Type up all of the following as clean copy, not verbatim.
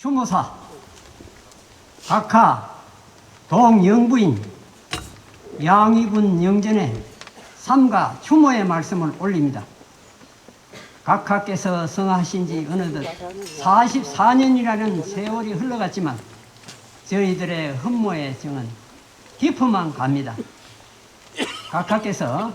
추모사 각하 동영부인 양희군 영전에 삼가 추모의 말씀을 올립니다. 각하께서 성하신 지 어느덧 44년이라는 세월이 흘러갔지만 저희들의 흠모의 정은 깊이만 갑니다. 각하께서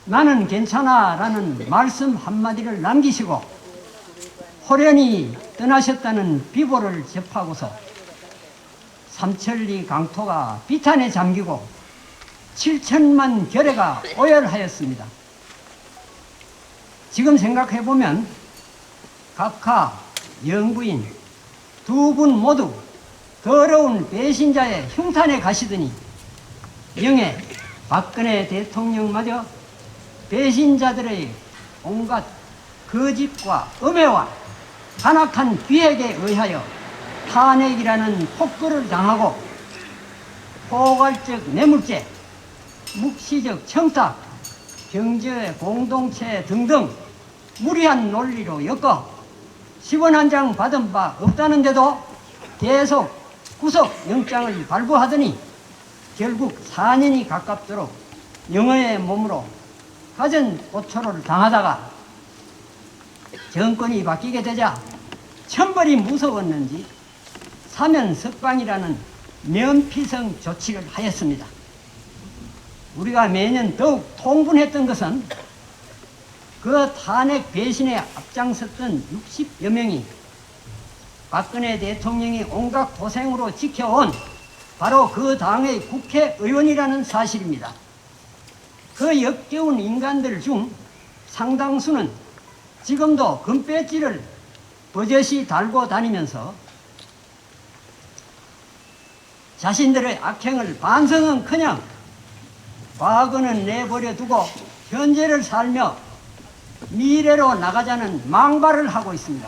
나는 괜찮아 라는 말씀 한마디를 남기시고 호련히 떠나셨다는 비보를 접하고서 삼천리 강토가 비탄에 잠기고 7천만 결례가 오열하였습니다. 지금 생각해보면 각하, 영부인 두 분 모두 더러운 배신자의 흉탄에 가시더니 영예 박근혜 대통령마저 배신자들의 온갖 거짓과 음해와 간악한 기획에 의하여 탄핵이라는 폭거를 당하고 포괄적 뇌물죄, 묵시적 청탁, 경제 공동체 등등 무리한 논리로 엮어 10원 한 장 받은 바 없다는데도 계속 구속영장을 발부하더니 결국 4년이 가깝도록 영어의 몸으로 가전고초를 당하다가 정권이 바뀌게 되자 천벌이 무서웠는지 사면석방이라는 면피성 조치를 하였습니다. 우리가 매년 더욱 통분했던 것은 그 탄핵 배신에 앞장섰던 60여 명이 박근혜 대통령이 온갖 고생으로 지켜온 바로 그 당의 국회의원이라는 사실입니다. 그 역겨운 인간들 중 상당수는 지금도 금배지를 버젓이 달고 다니면서 자신들의 악행을 반성은커녕 과거는 내버려 두고 현재를 살며 미래로 나가자는 망발을 하고 있습니다.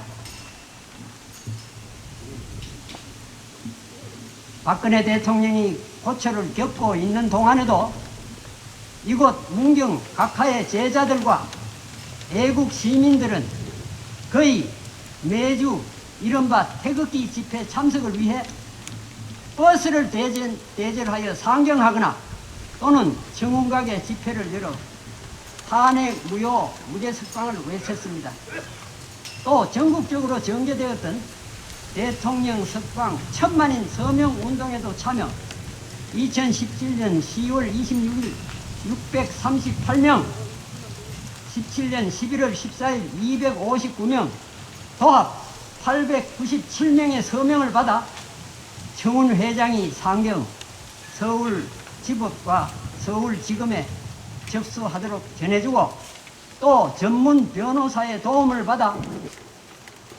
박근혜 대통령이 고초를 겪고 있는 동안에도 이곳 문경 각하의 제자들과 애국 시민들은 거의 매주 이른바 태극기 집회 참석을 위해 버스를 대절하여 상경하거나 또는 정운각에 집회를 열어 탄핵 무효 무죄 석방을 외쳤습니다. 또 전국적으로 전개되었던 대통령 석방 천만인 서명 운동에도 참여 2017년 10월 26일 638명 17년 11월 14일 259명 도합 897명의 서명을 받아 청운 회장이 상경 서울지법과 서울지검에 접수하도록 전해주고 또 전문 변호사의 도움을 받아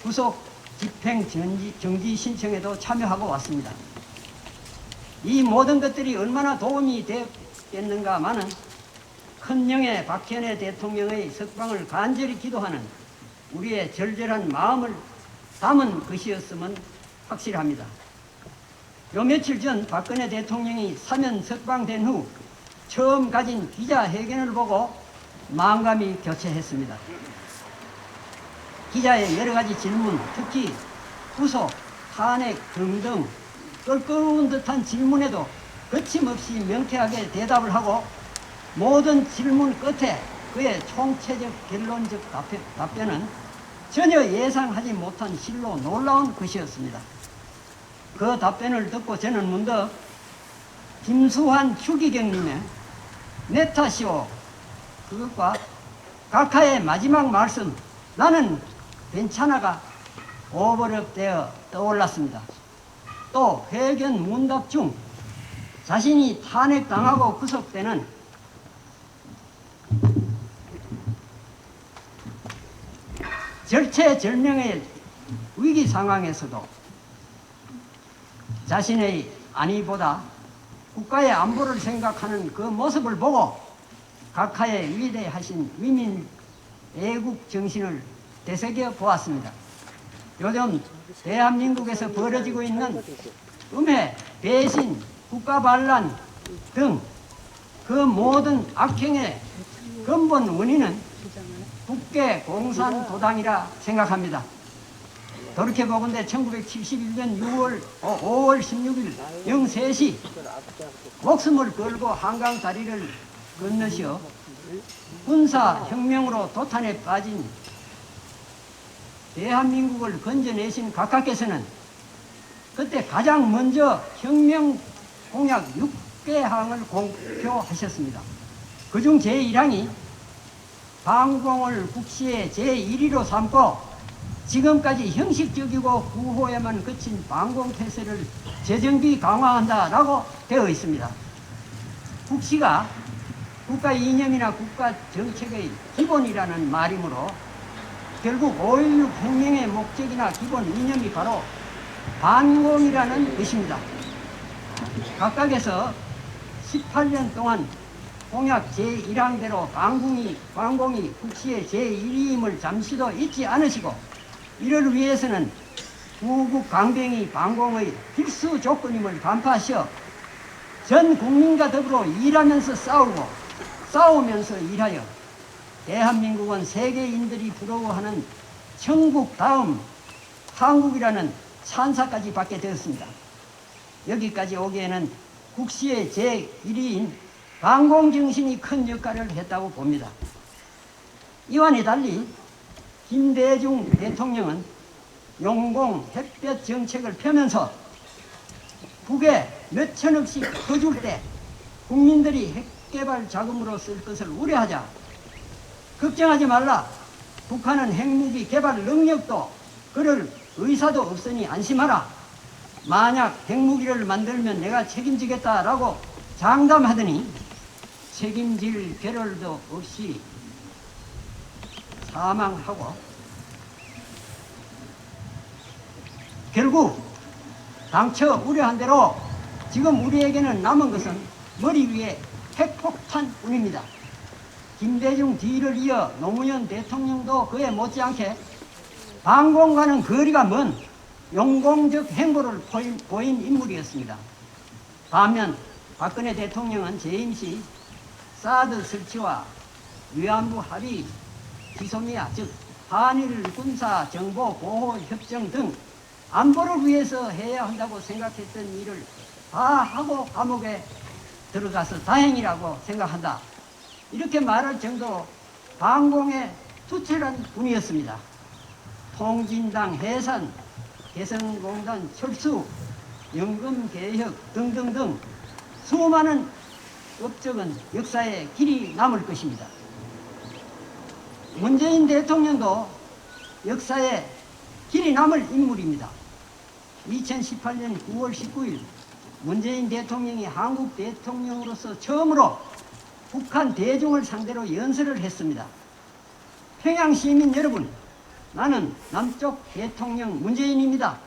구속 집행 정지 신청에도 참여하고 왔습니다. 이 모든 것들이 얼마나 도움이 되었겠는가마는 큰령의 박현애 대통령의 석방을 간절히 기도하는 우리의 절절한 마음을 담은 것이었음은 확실합니다. 요 며칠 전 박근혜 대통령이 사면 석방된 후 처음 가진 기자회견을 보고 만감이 교체했습니다. 기자의 여러 가지 질문, 특히 구속, 탄핵 등등 껄끄러운 듯한 질문에도 거침없이 명쾌하게 대답을 하고 모든 질문 끝에 그의 총체적 결론적 답변은 전혀 예상하지 못한 실로 놀라운 것이었습니다. 그 답변을 듣고 저는 문득 김수환 추기경님의 내 탓이오 그것과 각하의 마지막 말씀 나는 괜찮아가 오버랩되어 떠올랐습니다. 또 회견 문답 중 자신이 탄핵당하고 구속되는 절체절명의 위기 상황에서도 자신의 안위보다 국가의 안보를 생각하는 그 모습을 보고 각하의 위대하신 위민 애국 정신을 되새겨 보았습니다. 요즘 대한민국에서 벌어지고 있는 음해, 배신, 국가반란 등 그 모든 악행의 근본 원인은 국계 공산도당이라 생각합니다. 돌이켜보건대 1971년 5월 16일 03시 목숨을 걸고 한강 다리를 건너시어 군사혁명으로 도탄에 빠진 대한민국을 건져내신 각하께서는 그때 가장 먼저 혁명 공약 6개 항을 공표하셨습니다. 그중 제1항이 방공을 국시의 제1위로 삼고 지금까지 형식적이고 구호에만 그친 방공태세를 재정비 강화한다라고 되어 있습니다. 국시가 국가 이념이나 국가 정책의 기본이라는 말이므로 결국 5.16 혁명의 목적이나 기본 이념이 바로 반공이라는 것입니다. 각각에서 18년 동안 공약 제1항대로 방공이 국시의 제1위임을 잠시도 잊지 않으시고 이를 위해서는 구국 강병이 방공의 필수 조건임을 간파하셔 전 국민과 더불어 일하면서 싸우면서 일하여 대한민국은 세계인들이 부러워하는 천국 다음 한국이라는 찬사까지 받게 되었습니다. 여기까지 오기에는 국시의 제1위인 방공정신이 큰 역할을 했다고 봅니다. 이와는 달리 김대중 대통령은 용공 햇볕 정책을 펴면서 북에 몇천억씩 퍼줄 때 국민들이 핵개발 자금으로 쓸 것을 우려하자 걱정하지 말라. 북한은 핵무기 개발 능력도 그럴 의사도 없으니 안심하라. 만약 핵무기를 만들면 내가 책임지겠다라고 장담하더니 책임질 겨를도 없이 사망하고 결국 당처 우려한 대로 지금 우리에게는 남은 것은 머리 위에 핵폭탄뿐입니다. 김대중 뒤를 이어 노무현 대통령도 그에 못지않게 방공과는 거리가 먼 용공적 행보를 보인 인물이었습니다. 반면 박근혜 대통령은 재임 시 사드 설치와 위안부 합의 지소미아 즉 한일 군사 정보 보호 협정 등 안보를 위해서 해야 한다고 생각했던 일을 다 하고 감옥에 들어가서 다행이라고 생각한다. 이렇게 말할 정도로 방공에 투철한 분이었습니다. 통진당 해산, 개성공단 철수, 연금개혁 등등등 수많은 업적은 역사에 길이 남을 것입니다. 문재인 대통령도 역사에 길이 남을 인물입니다. 2018년 9월 19일 문재인 대통령이 한국 대통령으로서 처음으로 북한 대중을 상대로 연설을 했습니다. 평양 시민 여러분, 나는 남쪽 대통령 문재인입니다.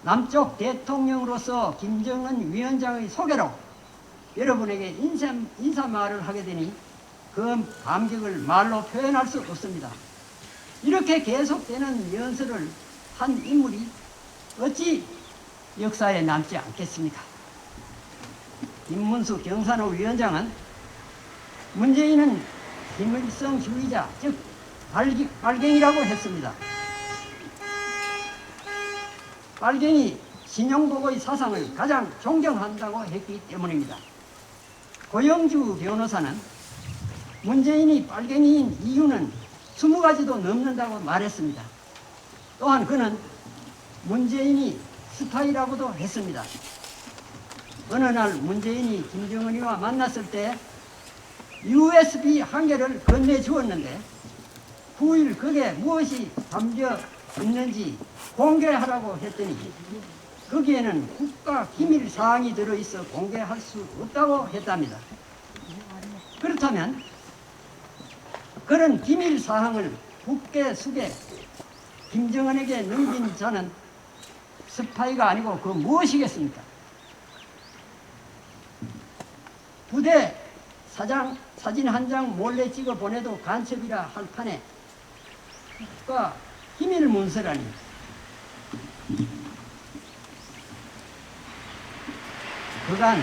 남쪽 대통령으로서 김정은 위원장의 소개로 여러분에게 인사말을 하게 되니 그 감격을 말로 표현할 수 없습니다. 이렇게 계속되는 연설을 한 인물이 어찌 역사에 남지 않겠습니까? 김문수 경산호 위원장은 문재인은 김일성주의자 즉 빨갱이라고 했습니다. 빨갱이 신용복의 사상을 가장 존경한다고 했기 때문입니다. 고영주 변호사는 문재인이 빨갱이인 이유는 20가지도 넘는다고 말했습니다. 또한 그는 문재인이 스파이라고도 했습니다. 어느 날 문재인이 김정은이와 만났을 때 USB 한 개를 건네주었는데 9일 그게 무엇이 담겨 있는지 공개하라고 했더니 거기에는 국가 기밀 사항이 들어있어 공개할 수 없다고 했답니다. 그렇다면 그런 기밀 사항을 국계 숙에 김정은에게 넘긴 자는 스파이가 아니고 그 무엇이겠습니까? 부대 사진 한 장 몰래 찍어 보내도 간첩이라 할 판에 국가 기밀 문서라니. 그간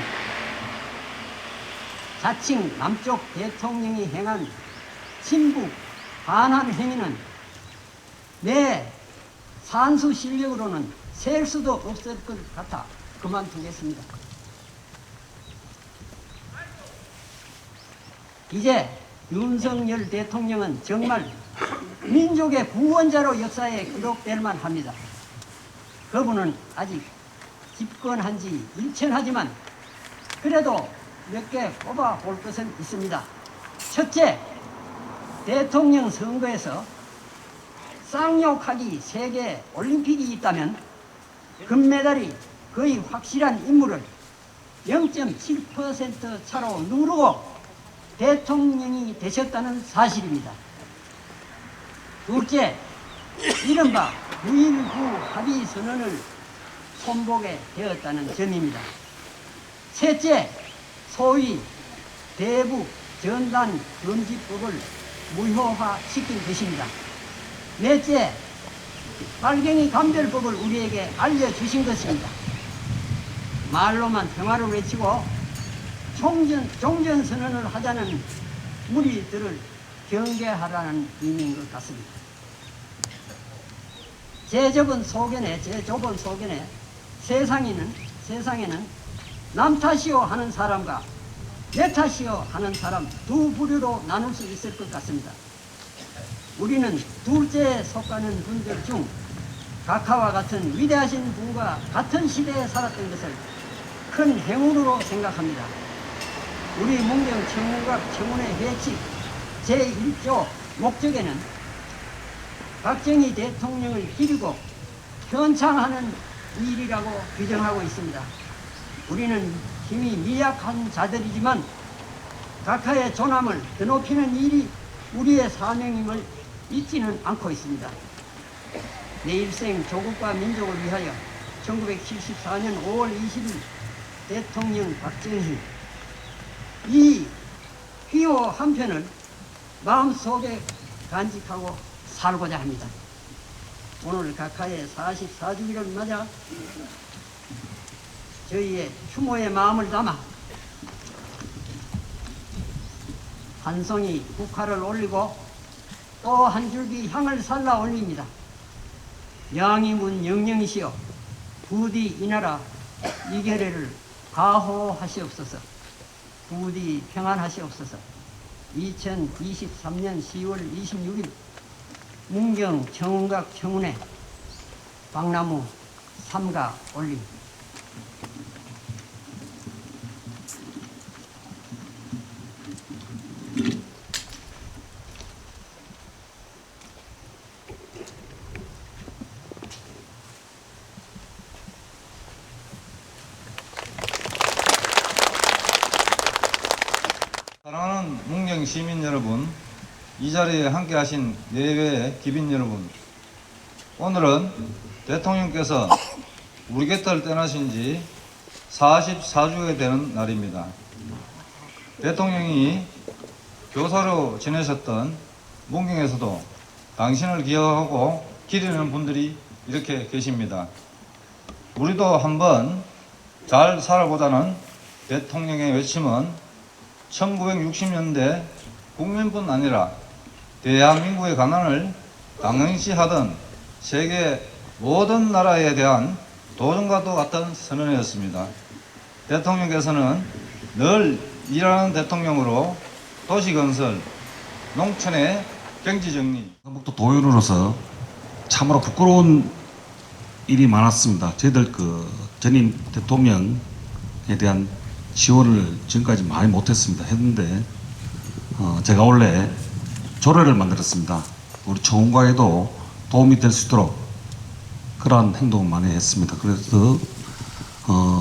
자칭 남쪽 대통령이 행한 친북 반환 행위는 내 산수 실력으로는 셀 수도 없을 것 같아 그만두겠습니다. 이제 윤석열 대통령은 정말 민족의 구원자로 역사에 기록될 만합니다. 그분은 아직 집권한 지 일천하지만 그래도 몇 개 꼽아볼 것은 있습니다. 첫째, 대통령 선거에서 쌍욕하기 세계 올림픽이 있다면 금메달이 거의 확실한 인물을 0.7% 차로 누르고 대통령이 되셨다는 사실입니다. 둘째, 이른바 9.19 합의 선언을 손보게 되었다는 점입니다. 셋째, 소위 대북 전단 금지법을 무효화시킨 것입니다. 넷째, 빨갱이 감별법을 우리에게 알려주신 것입니다. 말로만 평화를 외치고 종전선언을 하자는 무리들을 경계하라는 의미인 것 같습니다. 제 좁은 소견에 세상에는 남 탓이요 하는 사람과 내 탓이요 하는 사람 두 부류로 나눌 수 있을 것 같습니다. 우리는 둘째에 속하는 분들 중 각하와 같은 위대하신 분과 같은 시대에 살았던 것을 큰 행운으로 생각합니다. 우리 문경 청운각 청운회 회칙 제1조 목적에는 박정희 대통령을 기리고 현창하는 일이라고 규정하고 있습니다. 우리는 힘이 미약한 자들이지만 각하의 존함을 드높이는 일이 우리의 사명임을 잊지는 않고 있습니다. 내 일생 조국과 민족을 위하여 1974년 5월 20일 대통령 박정희 이 휘호 한편을 마음속에 간직하고 살고자 합니다. 오늘 각하의 44주기를 맞아 저희의 추모의 마음을 담아 한 송이 국화를 올리고 또 한 줄기 향을 살라 올립니다. 양이문 영영이시여 부디 이 나라 이 계례를 가호하시옵소서. 부디 평안하시옵소서. 2023년 10월 26일 문경 청운각 청운회 박나무 삼가 올림. 사랑하는 문경 시민 여러분, 이 자리에 함께 하신 예외의 기빈 여러분, 오늘은 대통령께서 우리 곁을 떠나신 지 44주가 되는 날입니다. 대통령이 교사로 지내셨던 문경에서도 당신을 기억하고 기리는 분들이 이렇게 계십니다. 우리도 한번 잘 살아보자는 대통령의 외침은 1960년대 국민뿐 아니라 대한민국의 가난을 당연시하던 세계 모든 나라에 대한 도전과도 같은 선언이었습니다. 대통령께서는 늘 일하는 대통령으로 도시건설, 농촌의 경지정리, 경북도 도의원으로서 참으로 부끄러운 일이 많았습니다. 저희들 전임 대통령에 대한 지원을 지금까지 많이 못했습니다. 했는데 제가 원래 조례를 만들었습니다. 우리 청운과에도 도움이 될 수 있도록 그러한 행동을 많이 했습니다. 그래서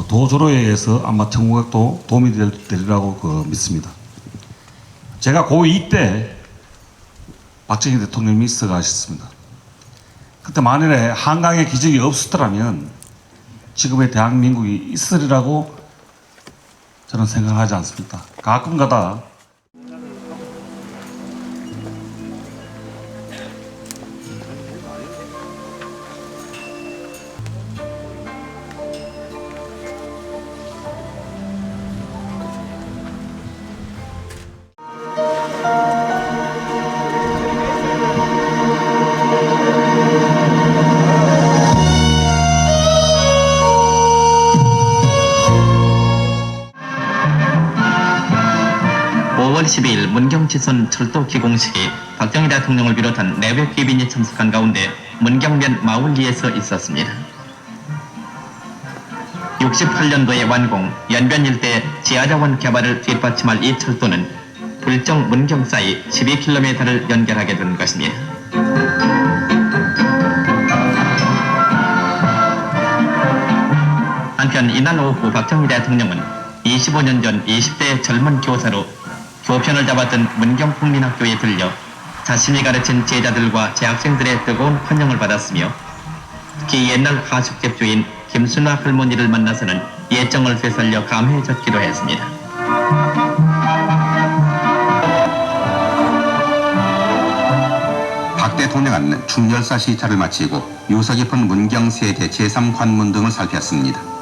도조로에 의해서 아마 청운각도 도움이 되리라고 믿습니다. 제가 고2 때 박정희 대통령이 있어 가셨습니다. 그때 만일에 한강의 기적이 없었더라면 지금의 대한민국이 있으리라고 저는 생각하지 않습니다. 가끔가다 12일 문경지선 철도 기공식에 박정희 대통령을 비롯한 내외 귀빈이 참석한 가운데 문경면 마울리에서 있었습니다. 68년도에 완공, 연변 일대 지하자원 개발을 뒷받침할 이 철도는 불정 문경 사이 12km를 연결하게 된 것입니다. 한편 이날 오후 박정희 대통령은 25년 전 20대 젊은 교사로 교편을 잡았던 문경국민학교에 들려 자신이 가르친 제자들과 재학생들의 뜨거운 환영을 받았으며 특히 옛날 하숙집주인 김순아 할머니를 만나서는 예정을 되살려 감회해졌기도 했습니다. 박 대통령은 충렬사 시찰을 마치고 유서 깊은 문경세대 제3관문 등을 살폈습니다.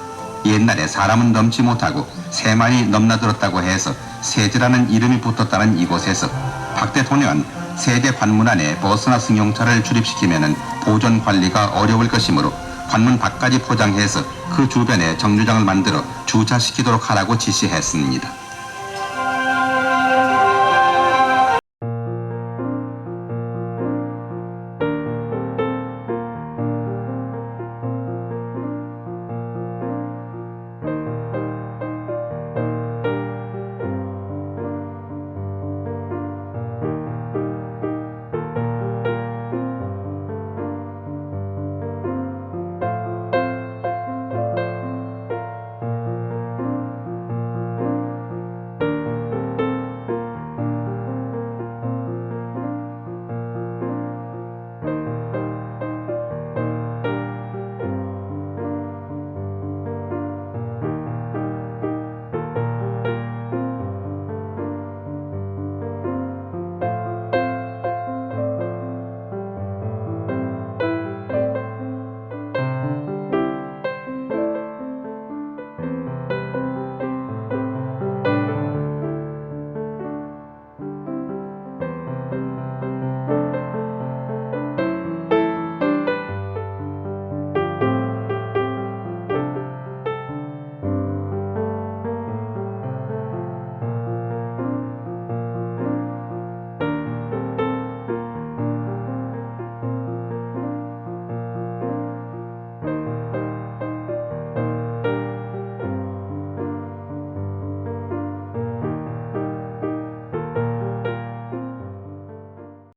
옛날에 사람은 넘지 못하고 새만이 넘나들었다고 해서 세제라는 이름이 붙었다는 이곳에서 박 대통령은 세대 관문 안에 버스나 승용차를 출입시키면 보존 관리가 어려울 것이므로 관문 밖까지 포장해서 그 주변에 정류장을 만들어 주차시키도록 하라고 지시했습니다.